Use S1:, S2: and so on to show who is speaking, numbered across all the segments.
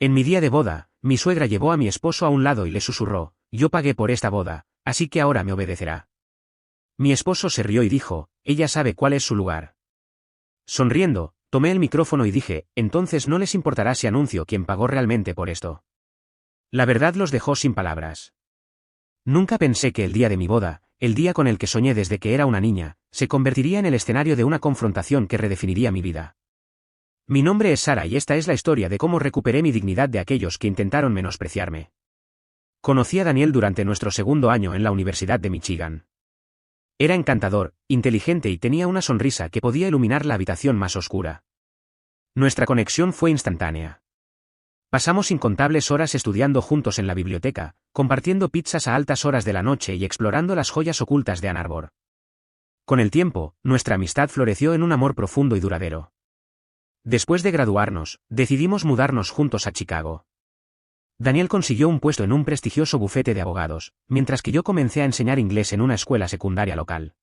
S1: En mi día de boda, mi suegra llevó a mi esposo a un lado y le susurró: yo pagué por esta boda, así que ahora me obedecerá. Mi esposo se rió y dijo: ella sabe cuál es su lugar. Sonriendo, tomé el micrófono y dije: entonces no les importará si anuncio quién pagó realmente por esto. La verdad los dejó sin palabras. Nunca pensé que el día de mi boda, el día con el que soñé desde que era una niña, se convertiría en el escenario de una confrontación que redefiniría mi vida. Mi nombre es Sara y esta es la historia de cómo recuperé mi dignidad de aquellos que intentaron menospreciarme. Conocí a Daniel durante nuestro segundo año en la Universidad de Michigan. Era encantador, inteligente y tenía una sonrisa que podía iluminar la habitación más oscura. Nuestra conexión fue instantánea. Pasamos incontables horas estudiando juntos en la biblioteca, compartiendo pizzas a altas horas de la noche y explorando las joyas ocultas de Ann Arbor. Con el tiempo, nuestra amistad floreció en un amor profundo y duradero. Después de graduarnos, decidimos mudarnos juntos a Chicago. Daniel consiguió un puesto en un prestigioso bufete de abogados, mientras que yo comencé a enseñar inglés en una escuela secundaria local.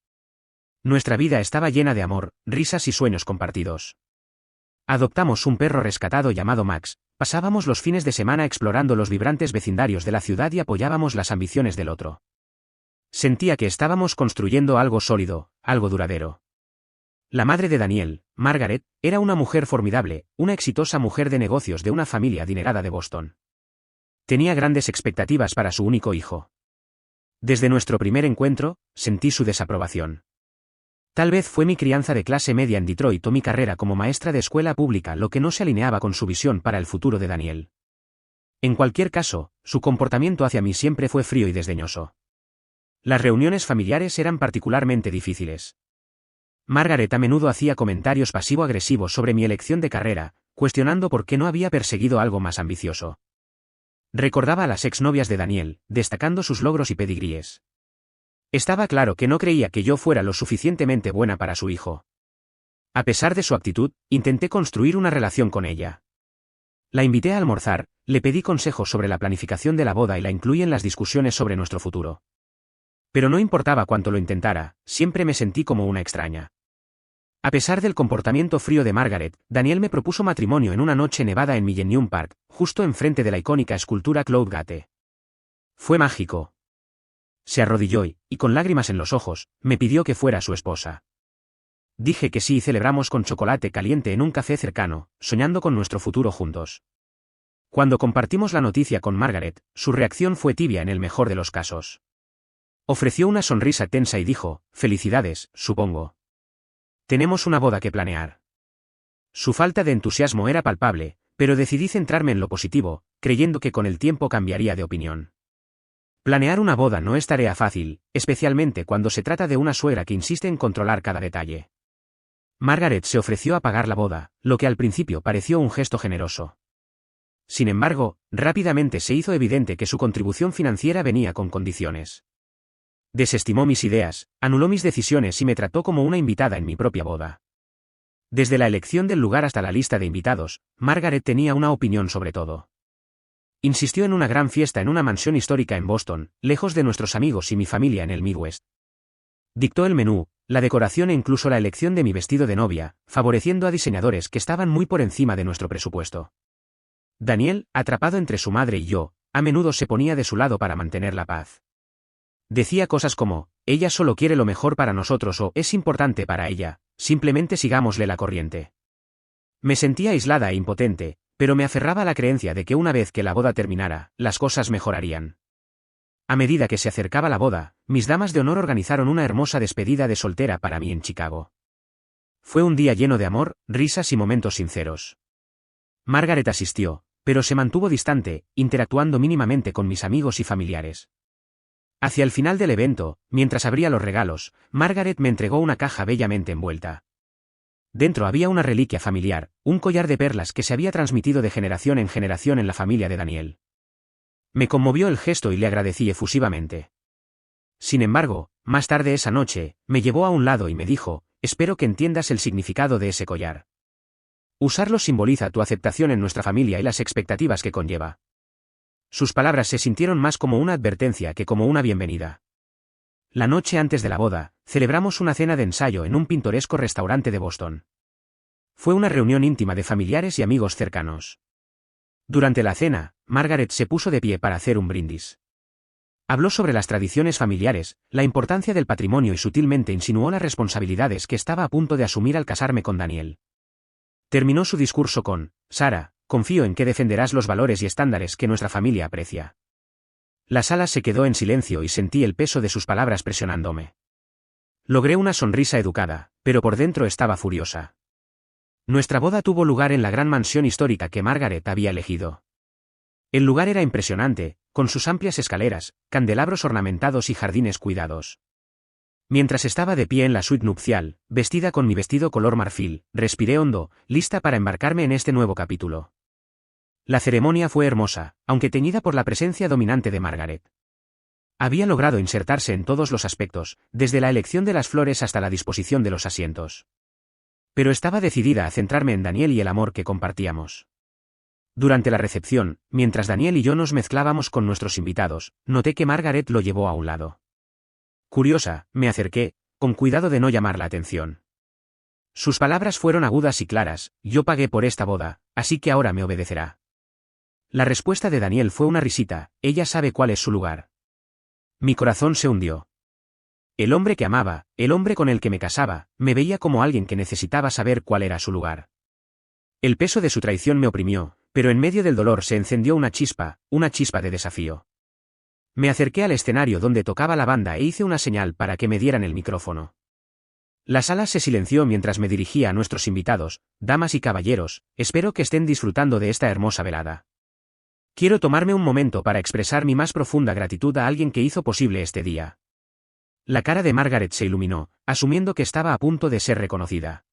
S1: Nuestra vida estaba llena de amor, risas y sueños compartidos. Adoptamos un perro rescatado llamado Max, pasábamos los fines de semana explorando los vibrantes vecindarios de la ciudad y apoyábamos las ambiciones del otro. Sentía que estábamos construyendo algo sólido, algo duradero. La madre de Daniel, Margaret, era una mujer formidable, una exitosa mujer de negocios de una familia adinerada de Boston. Tenía grandes expectativas para su único hijo. Desde nuestro primer encuentro, sentí su desaprobación. Tal vez fue mi crianza de clase media en Detroit o mi carrera como maestra de escuela pública lo que no se alineaba con su visión para el futuro de Daniel. En cualquier caso, su comportamiento hacia mí siempre fue frío y desdeñoso. Las reuniones familiares eran particularmente difíciles. Margaret a menudo hacía comentarios pasivo-agresivos sobre mi elección de carrera, cuestionando por qué no había perseguido algo más ambicioso. Recordaba a las exnovias de Daniel, destacando sus logros y pedigríes. Estaba claro que no creía que yo fuera lo suficientemente buena para su hijo. A pesar de su actitud, intenté construir una relación con ella. La invité a almorzar, le pedí consejos sobre la planificación de la boda y la incluí en las discusiones sobre nuestro futuro. Pero no importaba cuánto lo intentara, siempre me sentí como una extraña. A pesar del comportamiento frío de Margaret, Daniel me propuso matrimonio en una noche nevada en Millennium Park, justo enfrente de la icónica escultura Cloud Gate. Fue mágico. Se arrodilló y, con lágrimas en los ojos, me pidió que fuera su esposa. Dije que sí y celebramos con chocolate caliente en un café cercano, soñando con nuestro futuro juntos. Cuando compartimos la noticia con Margaret, su reacción fue tibia en el mejor de los casos. Ofreció una sonrisa tensa y dijo: «Felicidades, supongo. Tenemos una boda que planear». Su falta de entusiasmo era palpable, pero decidí centrarme en lo positivo, creyendo que con el tiempo cambiaría de opinión. Planear una boda no es tarea fácil, especialmente cuando se trata de una suegra que insiste en controlar cada detalle. Margaret se ofreció a pagar la boda, lo que al principio pareció un gesto generoso. Sin embargo, rápidamente se hizo evidente que su contribución financiera venía con condiciones. Desestimó mis ideas, anuló mis decisiones y me trató como una invitada en mi propia boda. Desde la elección del lugar hasta la lista de invitados, Margaret tenía una opinión sobre todo. Insistió en una gran fiesta en una mansión histórica en Boston, lejos de nuestros amigos y mi familia en el Midwest. Dictó el menú, la decoración e incluso la elección de mi vestido de novia, favoreciendo a diseñadores que estaban muy por encima de nuestro presupuesto. Daniel, atrapado entre su madre y yo, a menudo se ponía de su lado para mantener la paz. Decía cosas como: ella solo quiere lo mejor para nosotros o es importante para ella, simplemente sigámosle la corriente. Me sentía aislada e impotente, pero me aferraba a la creencia de que una vez que la boda terminara, las cosas mejorarían. A medida que se acercaba la boda, mis damas de honor organizaron una hermosa despedida de soltera para mí en Chicago. Fue un día lleno de amor, risas y momentos sinceros. Margaret asistió, pero se mantuvo distante, interactuando mínimamente con mis amigos y familiares. Hacia el final del evento, mientras abría los regalos, Margaret me entregó una caja bellamente envuelta. Dentro había una reliquia familiar, un collar de perlas que se había transmitido de generación en generación en la familia de Daniel. Me conmovió el gesto y le agradecí efusivamente. Sin embargo, más tarde esa noche, me llevó a un lado y me dijo: «Espero que entiendas el significado de ese collar. Usarlo simboliza tu aceptación en nuestra familia y las expectativas que conlleva». Sus palabras se sintieron más como una advertencia que como una bienvenida. La noche antes de la boda, celebramos una cena de ensayo en un pintoresco restaurante de Boston. Fue una reunión íntima de familiares y amigos cercanos. Durante la cena, Margaret se puso de pie para hacer un brindis. Habló sobre las tradiciones familiares, la importancia del patrimonio y sutilmente insinuó las responsabilidades que estaba a punto de asumir al casarme con Daniel. Terminó su discurso con: Sara, confío en que defenderás los valores y estándares que nuestra familia aprecia. La sala se quedó en silencio y sentí el peso de sus palabras presionándome. Logré una sonrisa educada, pero por dentro estaba furiosa. Nuestra boda tuvo lugar en la gran mansión histórica que Margaret había elegido. El lugar era impresionante, con sus amplias escaleras, candelabros ornamentados y jardines cuidados. Mientras estaba de pie en la suite nupcial, vestida con mi vestido color marfil, respiré hondo, lista para embarcarme en este nuevo capítulo. La ceremonia fue hermosa, aunque teñida por la presencia dominante de Margaret. Había logrado insertarse en todos los aspectos, desde la elección de las flores hasta la disposición de los asientos. Pero estaba decidida a centrarme en Daniel y el amor que compartíamos. Durante la recepción, mientras Daniel y yo nos mezclábamos con nuestros invitados, noté que Margaret lo llevó a un lado. Curiosa, me acerqué, con cuidado de no llamar la atención. Sus palabras fueron agudas y claras: yo pagué por esta boda, así que ahora me obedecerá. La respuesta de Daniel fue una risita: ella sabe cuál es su lugar. Mi corazón se hundió. El hombre que amaba, el hombre con el que me casaba, me veía como alguien que necesitaba saber cuál era su lugar. El peso de su traición me oprimió, pero en medio del dolor se encendió una chispa de desafío. Me acerqué al escenario donde tocaba la banda e hice una señal para que me dieran el micrófono. La sala se silenció mientras me dirigía a nuestros invitados: damas y caballeros, espero que estén disfrutando de esta hermosa velada. Quiero tomarme un momento para expresar mi más profunda gratitud a alguien que hizo posible este día. La cara de Margaret se iluminó, asumiendo que estaba a punto de ser reconocida.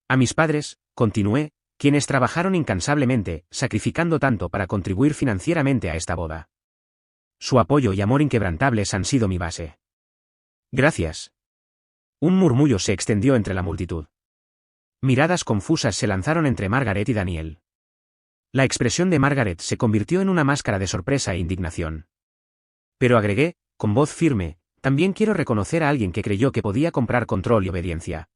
S1: A mis padres, continué, quienes trabajaron incansablemente, sacrificando tanto para contribuir financieramente a esta boda. Su apoyo y amor inquebrantables han sido mi base. Gracias. Un murmullo se extendió entre la multitud. Miradas confusas se lanzaron entre Margaret y Daniel. La expresión de Margaret se convirtió en una máscara de sorpresa e indignación. Pero agregué, con voz firme: también quiero reconocer a alguien que creyó que podía comprar control y obediencia.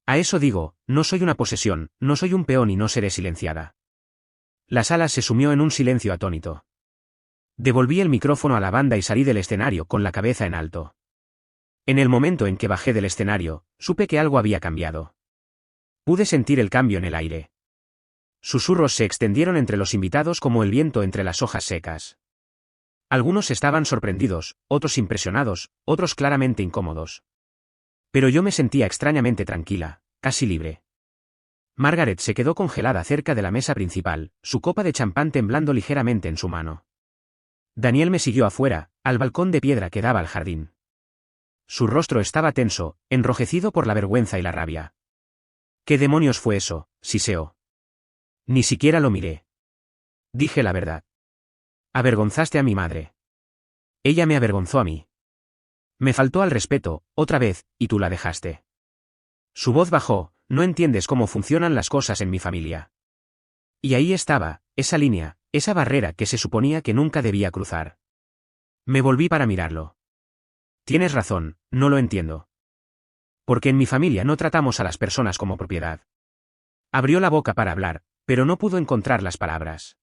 S1: A eso digo, no soy una posesión, no soy un peón y no seré silenciada. La sala se sumió en un silencio atónito. Devolví el micrófono a la banda y salí del escenario con la cabeza en alto. En el momento en que bajé del escenario, supe que algo había cambiado. Pude sentir el cambio en el aire. Susurros se extendieron entre los invitados como el viento entre las hojas secas. Algunos estaban sorprendidos, otros impresionados, otros claramente incómodos. Pero yo me sentía extrañamente tranquila, casi libre. Margaret se quedó congelada cerca de la mesa principal, su copa de champán temblando ligeramente en su mano. Daniel me siguió afuera, al balcón de piedra que daba al jardín. Su rostro estaba tenso, enrojecido por la vergüenza y la rabia. ¿Qué demonios fue eso?, siseó. Ni siquiera lo miré. Dije la verdad. Avergonzaste a mi madre. Ella me avergonzó a mí. Me faltó al respeto, otra vez, y tú la dejaste. Su voz bajó: no entiendes cómo funcionan las cosas en mi familia. Y ahí estaba, esa línea, esa barrera que se suponía que nunca debía cruzar. Me volví para mirarlo. Tienes razón, no lo entiendo. Porque en mi familia no tratamos a las personas como propiedad. Abrió la boca para hablar, pero no pudo encontrar las palabras.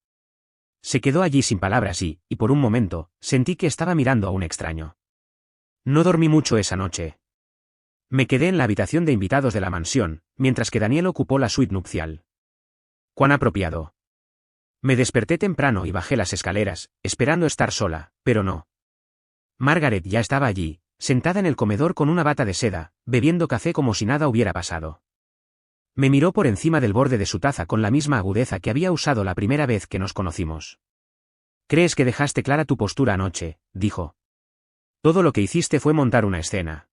S1: Se quedó allí sin palabras y, por un momento, sentí que estaba mirando a un extraño. No dormí mucho esa noche. Me quedé en la habitación de invitados de la mansión, mientras que Daniel ocupó la suite nupcial. Cuán apropiado. Me desperté temprano y bajé las escaleras, esperando estar sola, pero no. Margaret ya estaba allí, sentada en el comedor con una bata de seda, bebiendo café como si nada hubiera pasado. Me miró por encima del borde de su taza con la misma agudeza que había usado la primera vez que nos conocimos. «¿Crees que dejaste clara tu postura anoche?», dijo. «Todo lo que hiciste fue montar una escena.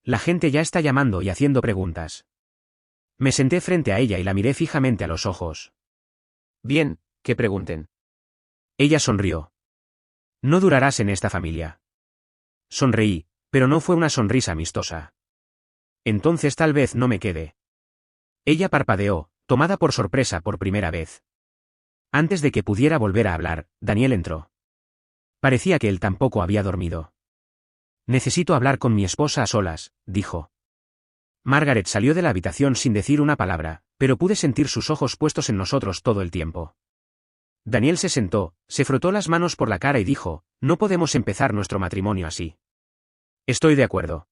S1: La gente ya está llamando y haciendo preguntas». Me senté frente a ella y la miré fijamente a los ojos. «Bien, que pregunten». Ella sonrió. «No durarás en esta familia». Sonreí, pero no fue una sonrisa amistosa. «Entonces tal vez no me quede». Ella parpadeó, tomada por sorpresa por primera vez. Antes de que pudiera volver a hablar, Daniel entró. Parecía que él tampoco había dormido. «Necesito hablar con mi esposa a solas», dijo. Margaret salió de la habitación sin decir una palabra, pero pude sentir sus ojos puestos en nosotros todo el tiempo. Daniel se sentó, se frotó las manos por la cara y dijo, no podemos empezar nuestro matrimonio así. Estoy de acuerdo.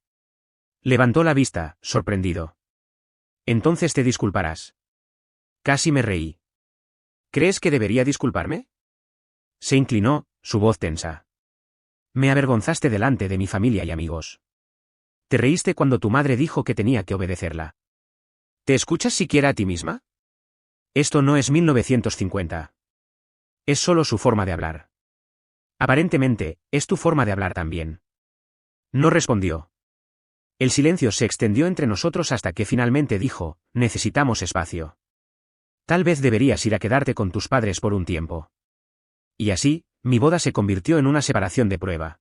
S1: Levantó la vista, sorprendido. Entonces te disculparás. Casi me reí. ¿Crees que debería disculparme? Se inclinó, su voz tensa. Me avergonzaste delante de mi familia y amigos. Te reíste cuando tu madre dijo que tenía que obedecerla. ¿Te escuchas siquiera a ti misma? Esto no es 1950. Es solo su forma de hablar. Aparentemente, es tu forma de hablar también. No respondió. El silencio se extendió entre nosotros hasta que finalmente dijo, necesitamos espacio. Tal vez deberías ir a quedarte con tus padres por un tiempo. Y así, mi boda se convirtió en una separación de prueba.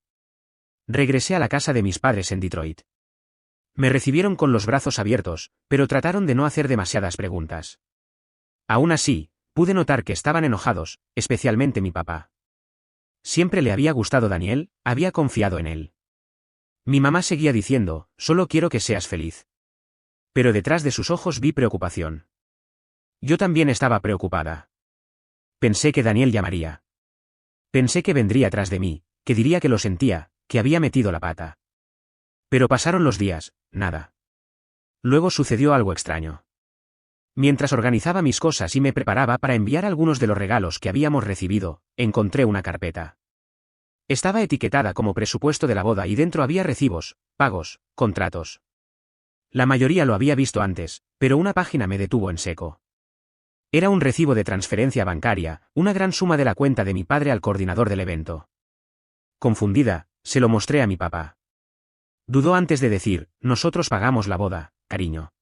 S1: Regresé a la casa de mis padres en Detroit. Me recibieron con los brazos abiertos, pero trataron de no hacer demasiadas preguntas. Aún así, pude notar que estaban enojados, especialmente mi papá. Siempre le había gustado Daniel, había confiado en él. Mi mamá seguía diciendo, solo quiero que seas feliz. Pero detrás de sus ojos vi preocupación. Yo también estaba preocupada. Pensé que Daniel llamaría. Pensé que vendría tras de mí, que diría que lo sentía, que había metido la pata. Pero pasaron los días, nada. Luego sucedió algo extraño. Mientras organizaba mis cosas y me preparaba para enviar algunos de los regalos que habíamos recibido, encontré una carpeta. Estaba etiquetada como presupuesto de la boda y dentro había recibos, pagos, contratos. La mayoría lo había visto antes, pero una página me detuvo en seco. Era un recibo de transferencia bancaria, una gran suma de la cuenta de mi padre al coordinador del evento. Confundida, se lo mostré a mi papá. Dudó antes de decir, nosotros pagamos la boda, cariño.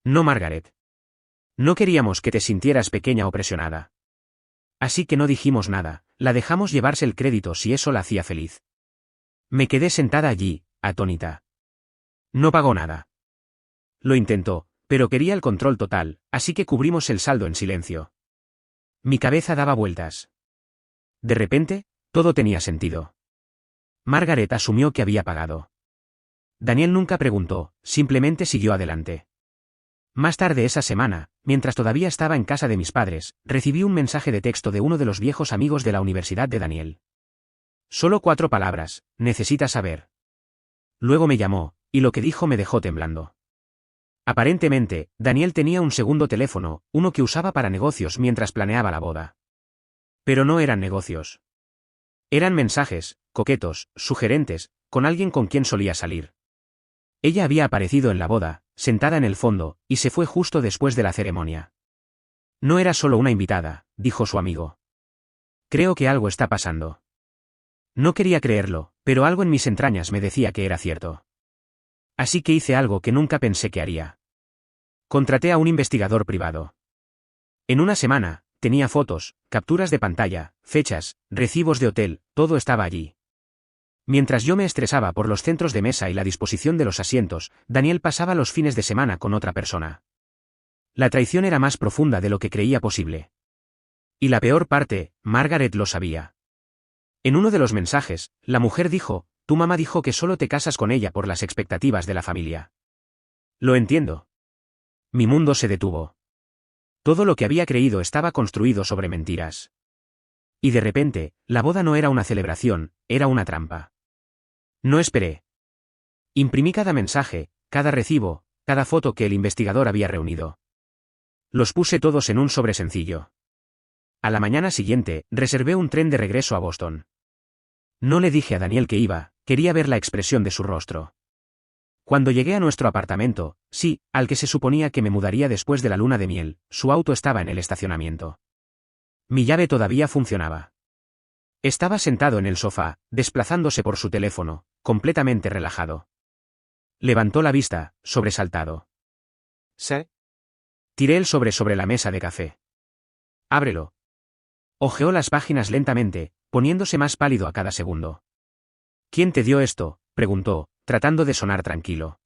S1: No, Margaret. No queríamos que te sintieras pequeña o presionada. Así que no dijimos nada, la dejamos llevarse el crédito si eso la hacía feliz. Me quedé sentada allí, atónita. No pagó nada. Lo intentó, pero quería el control total, así que cubrimos el saldo en silencio. Mi cabeza daba vueltas. De repente, todo tenía sentido. Margaret asumió que había pagado. Daniel nunca preguntó, simplemente siguió adelante. Más tarde esa semana, mientras todavía estaba en casa de mis padres, recibí un mensaje de texto de uno de los viejos amigos de la universidad de Daniel. Solo 4 palabras, necesitas saber. Luego me llamó, y lo que dijo me dejó temblando. Aparentemente, Daniel tenía un segundo teléfono, uno que usaba para negocios mientras planeaba la boda. Pero no eran negocios. Eran mensajes, coquetos, sugerentes, con alguien con quien solía salir. Ella había aparecido en la boda, sentada en el fondo, y se fue justo después de la ceremonia. No era solo una invitada, dijo su amigo. Creo que algo está pasando. No quería creerlo, pero algo en mis entrañas me decía que era cierto. Así que hice algo que nunca pensé que haría. Contraté a un investigador privado. En una semana, tenía fotos, capturas de pantalla, fechas, recibos de hotel, todo estaba allí. Mientras yo me estresaba por los centros de mesa y la disposición de los asientos, Daniel pasaba los fines de semana con otra persona. La traición era más profunda de lo que creía posible. Y la peor parte, Margaret lo sabía. En uno de los mensajes, la mujer dijo, tu mamá dijo que solo te casas con ella por las expectativas de la familia. Lo entiendo. Mi mundo se detuvo. Todo lo que había creído estaba construido sobre mentiras. Y de repente, la boda no era una celebración, era una trampa. No esperé. Imprimí cada mensaje, cada recibo, cada foto que el investigador había reunido. Los puse todos en un sobre sencillo. A la mañana siguiente, reservé un tren de regreso a Boston. No le dije a Daniel que iba, quería ver la expresión de su rostro. Cuando llegué a nuestro apartamento, sí, al que se suponía que me mudaría después de la luna de miel, su auto estaba en el estacionamiento. Mi llave todavía funcionaba. Estaba sentado en el sofá, desplazándose por su teléfono, completamente relajado. Levantó la vista, sobresaltado. ¿Sí? Tiré el sobre la mesa de café. Ábrelo. Hojeó las páginas lentamente, poniéndose más pálido a cada segundo. ¿Quién te dio esto?, preguntó, tratando de sonar tranquilo.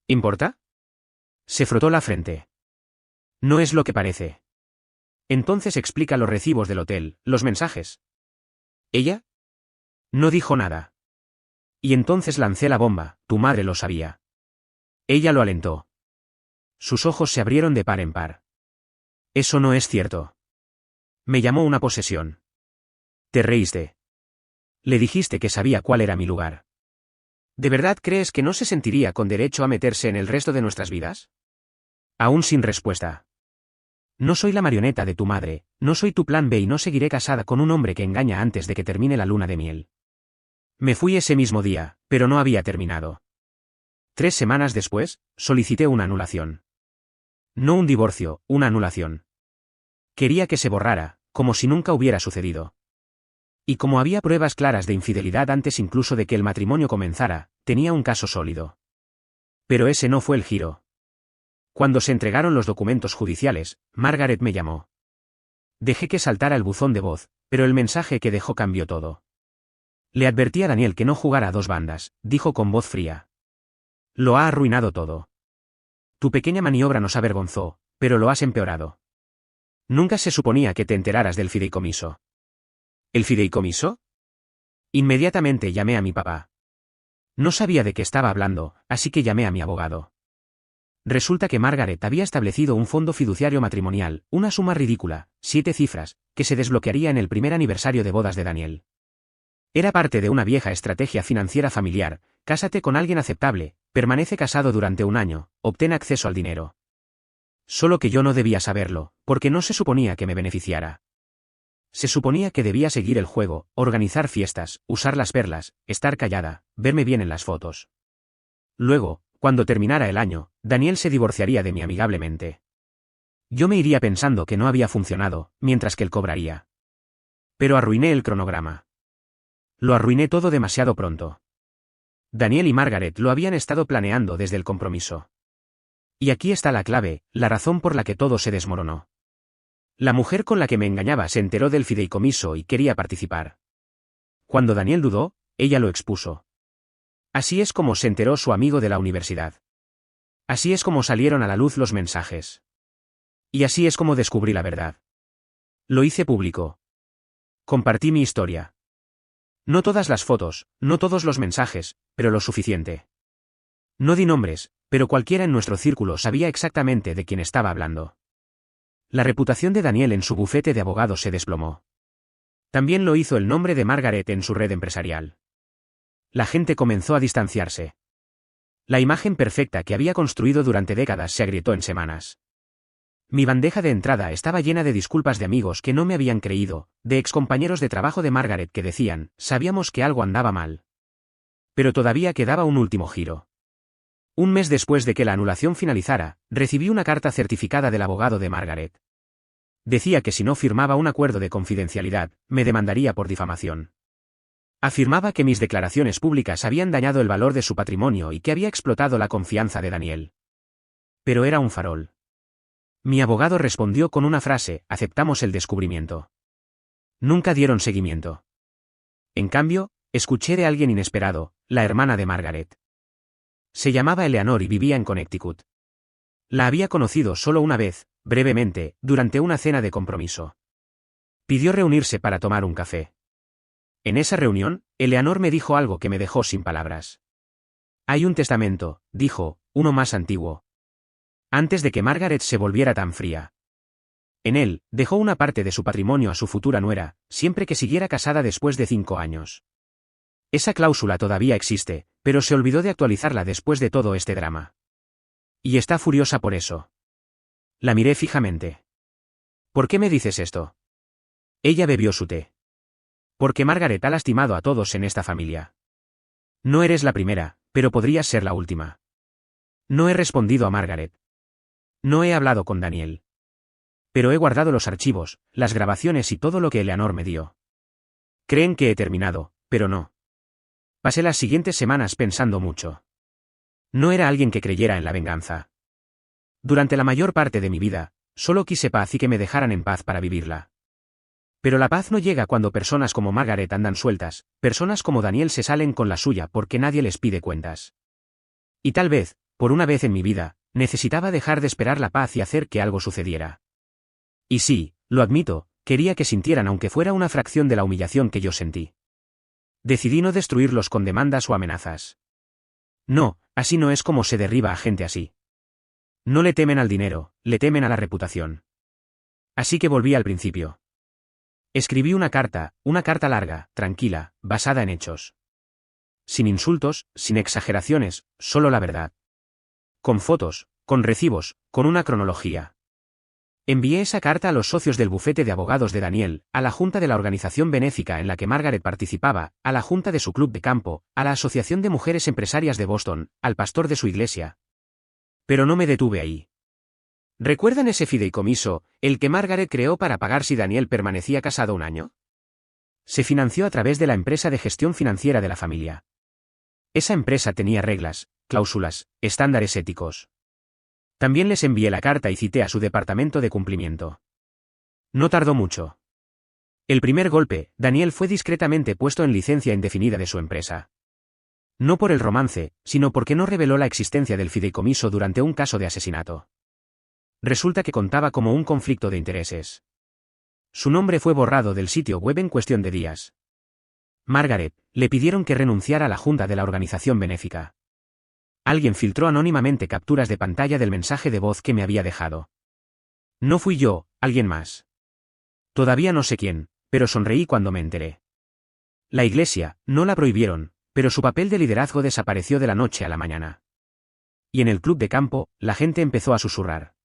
S1: ¿Importa? Se frotó la frente. No es lo que parece. Entonces explica los recibos del hotel, los mensajes. ¿Ella? No dijo nada. Y entonces lancé la bomba, tu madre lo sabía. Ella lo alentó. Sus ojos se abrieron de par en par. Eso no es cierto. Me llamó una posesión. Te reíste. Le dijiste que sabía cuál era mi lugar. ¿De verdad crees que no se sentiría con derecho a meterse en el resto de nuestras vidas? Aún sin respuesta. No soy la marioneta de tu madre, no soy tu plan B y no seguiré casada con un hombre que engaña antes de que termine la luna de miel. Me fui ese mismo día, pero no había terminado. 3 semanas después, solicité una anulación. No un divorcio, una anulación. Quería que se borrara, como si nunca hubiera sucedido. Y como había pruebas claras de infidelidad antes incluso de que el matrimonio comenzara, tenía un caso sólido. Pero ese no fue el giro. Cuando se entregaron los documentos judiciales, Margaret me llamó. Dejé que saltara el buzón de voz, pero el mensaje que dejó cambió todo. Le advertí a Daniel que no jugara a dos bandas, dijo con voz fría. Lo ha arruinado todo. Tu pequeña maniobra nos avergonzó, pero lo has empeorado. Nunca se suponía que te enteraras del fideicomiso. ¿El fideicomiso? Inmediatamente llamé a mi papá. No sabía de qué estaba hablando, así que llamé a mi abogado. Resulta que Margaret había establecido un fondo fiduciario matrimonial, una suma ridícula, 7 cifras, que se desbloquearía en el primer aniversario de bodas de Daniel. Era parte de una vieja estrategia financiera familiar: cásate con alguien aceptable, permanece casado durante 1 año, obtén acceso al dinero. Solo que yo no debía saberlo, porque no se suponía que me beneficiara. Se suponía que debía seguir el juego, organizar fiestas, usar las perlas, estar callada, verme bien en las fotos. Luego, cuando terminara el año, Daniel se divorciaría de mí amigablemente. Yo me iría pensando que no había funcionado, mientras que él cobraría. Pero arruiné el cronograma. Lo arruiné todo demasiado pronto. Daniel y Margaret lo habían estado planeando desde el compromiso. Y aquí está la clave, la razón por la que todo se desmoronó. La mujer con la que me engañaba se enteró del fideicomiso y quería participar. Cuando Daniel dudó, ella lo expuso. Así es como se enteró su amigo de la universidad. Así es como salieron a la luz los mensajes. Y así es como descubrí la verdad. Lo hice público. Compartí mi historia. No todas las fotos, no todos los mensajes, pero lo suficiente. No di nombres, pero cualquiera en nuestro círculo sabía exactamente de quién estaba hablando. La reputación de Daniel en su bufete de abogados se desplomó. También lo hizo el nombre de Margaret en su red empresarial. La gente comenzó a distanciarse. La imagen perfecta que había construido durante décadas se agrietó en semanas. Mi bandeja de entrada estaba llena de disculpas de amigos que no me habían creído, de excompañeros de trabajo de Margaret que decían: sabíamos que algo andaba mal. Pero todavía quedaba un último giro. Un mes después de que la anulación finalizara, recibí una carta certificada del abogado de Margaret. Decía que si no firmaba un acuerdo de confidencialidad, me demandaría por difamación. Afirmaba que mis declaraciones públicas habían dañado el valor de su patrimonio y que había explotado la confianza de Daniel. Pero era un farol. Mi abogado respondió con una frase: aceptamos el descubrimiento. Nunca dieron seguimiento. En cambio, escuché de alguien inesperado, la hermana de Margaret. Se llamaba Eleanor y vivía en Connecticut. La había conocido solo una vez, brevemente, durante una cena de compromiso. Pidió reunirse para tomar un café. En esa reunión, Eleanor me dijo algo que me dejó sin palabras. Hay un testamento, dijo, uno más antiguo. Antes de que Margaret se volviera tan fría. En él, dejó una parte de su patrimonio a su futura nuera, siempre que siguiera casada después de 5 años. Esa cláusula todavía existe, pero se olvidó de actualizarla después de todo este drama. Y está furiosa por eso. La miré fijamente. ¿Por qué me dices esto? Ella bebió su té. Porque Margaret ha lastimado a todos en esta familia. No eres la primera, pero podrías ser la última. No he respondido a Margaret. No he hablado con Daniel. Pero he guardado los archivos, las grabaciones y todo lo que Eleanor me dio. Creen que he terminado, pero no. Pasé las siguientes semanas pensando mucho. No era alguien que creyera en la venganza. Durante la mayor parte de mi vida, solo quise paz y que me dejaran en paz para vivirla. Pero la paz no llega cuando personas como Margaret andan sueltas, personas como Daniel se salen con la suya porque nadie les pide cuentas. Y tal vez, por una vez en mi vida, necesitaba dejar de esperar la paz y hacer que algo sucediera. Y sí, lo admito, quería que sintieran aunque fuera una fracción de la humillación que yo sentí. Decidí no destruirlos con demandas o amenazas. No, así no es como se derriba a gente así. No le temen al dinero, le temen a la reputación. Así que volví al principio. Escribí una carta larga, tranquila, basada en hechos. Sin insultos, sin exageraciones, solo la verdad. Con fotos, con recibos, con una cronología. Envié esa carta a los socios del bufete de abogados de Daniel, a la junta de la organización benéfica en la que Margaret participaba, a la junta de su club de campo, a la Asociación de Mujeres Empresarias de Boston, al pastor de su iglesia. Pero no me detuve ahí. ¿Recuerdan ese fideicomiso, el que Margaret creó para pagar si Daniel permanecía casado un año? Se financió a través de la empresa de gestión financiera de la familia. Esa empresa tenía reglas, cláusulas, estándares éticos. También les envié la carta y cité a su departamento de cumplimiento. No tardó mucho. El primer golpe, Daniel fue discretamente puesto en licencia indefinida de su empresa. No por el romance, sino porque no reveló la existencia del fideicomiso durante un caso de asesinato. Resulta que contaba como un conflicto de intereses. Su nombre fue borrado del sitio web en cuestión de días. Margaret, le pidieron que renunciara a la junta de la organización benéfica. Alguien filtró anónimamente capturas de pantalla del mensaje de voz que me había dejado. No fui yo, alguien más. Todavía no sé quién, pero sonreí cuando me enteré. La iglesia, no la prohibieron, pero su papel de liderazgo desapareció de la noche a la mañana. Y en el club de campo, la gente empezó a susurrar.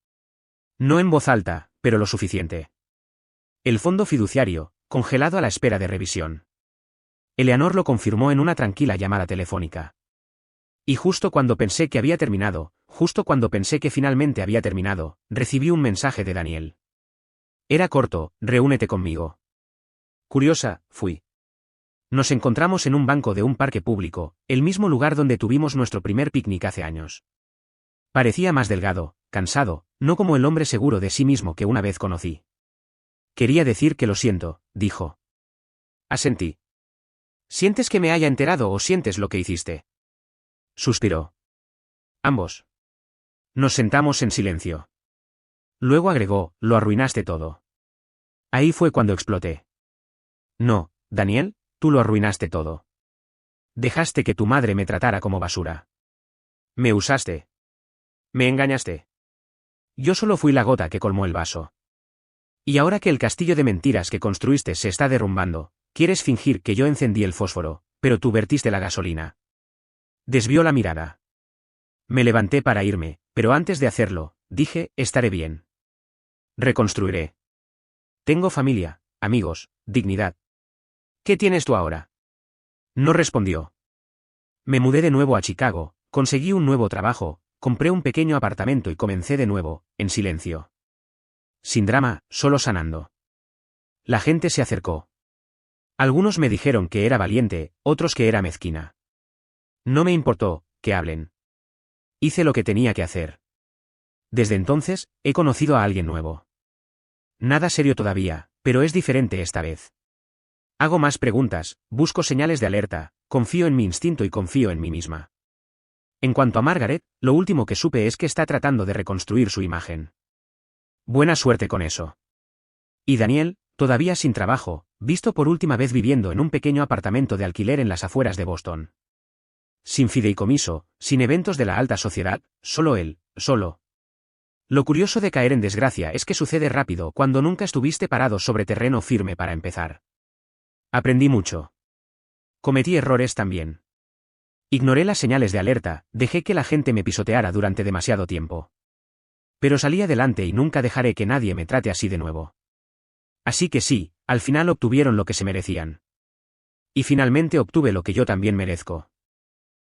S1: No en voz alta, pero lo suficiente. El fondo fiduciario, congelado a la espera de revisión. Eleanor lo confirmó en una tranquila llamada telefónica. Y justo cuando pensé que había terminado, justo cuando pensé que finalmente había terminado, recibí un mensaje de Daniel. Era corto, reúnete conmigo. Curiosa, fui. Nos encontramos en un banco de un parque público, el mismo lugar donde tuvimos nuestro primer picnic hace años. Parecía más delgado, cansado, no como el hombre seguro de sí mismo que una vez conocí. Quería decir que lo siento, dijo. Asentí. ¿Sientes que me haya enterado o sientes lo que hiciste? Suspiró. Ambos. Nos sentamos en silencio. Luego agregó, lo arruinaste todo. Ahí fue cuando exploté. No, Daniel, tú lo arruinaste todo. Dejaste que tu madre me tratara como basura. Me usaste. Me engañaste. Yo solo fui la gota que colmó el vaso. Y ahora que el castillo de mentiras que construiste se está derrumbando, quieres fingir que yo encendí el fósforo, pero tú vertiste la gasolina. Desvió la mirada. Me levanté para irme, pero antes de hacerlo, dije, estaré bien. Reconstruiré. Tengo familia, amigos, dignidad. ¿Qué tienes tú ahora? No respondió. Me mudé de nuevo a Chicago, conseguí un nuevo trabajo, compré un pequeño apartamento y comencé de nuevo, en silencio. Sin drama, solo sanando. La gente se acercó. Algunos me dijeron que era valiente, otros que era mezquina. No me importó, que hablen. Hice lo que tenía que hacer. Desde entonces, he conocido a alguien nuevo. Nada serio todavía, pero es diferente esta vez. Hago más preguntas, busco señales de alerta, confío en mi instinto y confío en mí misma. En cuanto a Margaret, lo último que supe es que está tratando de reconstruir su imagen. Buena suerte con eso. Y Daniel, todavía sin trabajo, visto por última vez viviendo en un pequeño apartamento de alquiler en las afueras de Boston. Sin fideicomiso, sin eventos de la alta sociedad, solo él, solo. Lo curioso de caer en desgracia es que sucede rápido cuando nunca estuviste parado sobre terreno firme para empezar. Aprendí mucho. Cometí errores también. Ignoré las señales de alerta, dejé que la gente me pisoteara durante demasiado tiempo. Pero salí adelante y nunca dejaré que nadie me trate así de nuevo. Así que sí, al final obtuvieron lo que se merecían. Y finalmente obtuve lo que yo también merezco.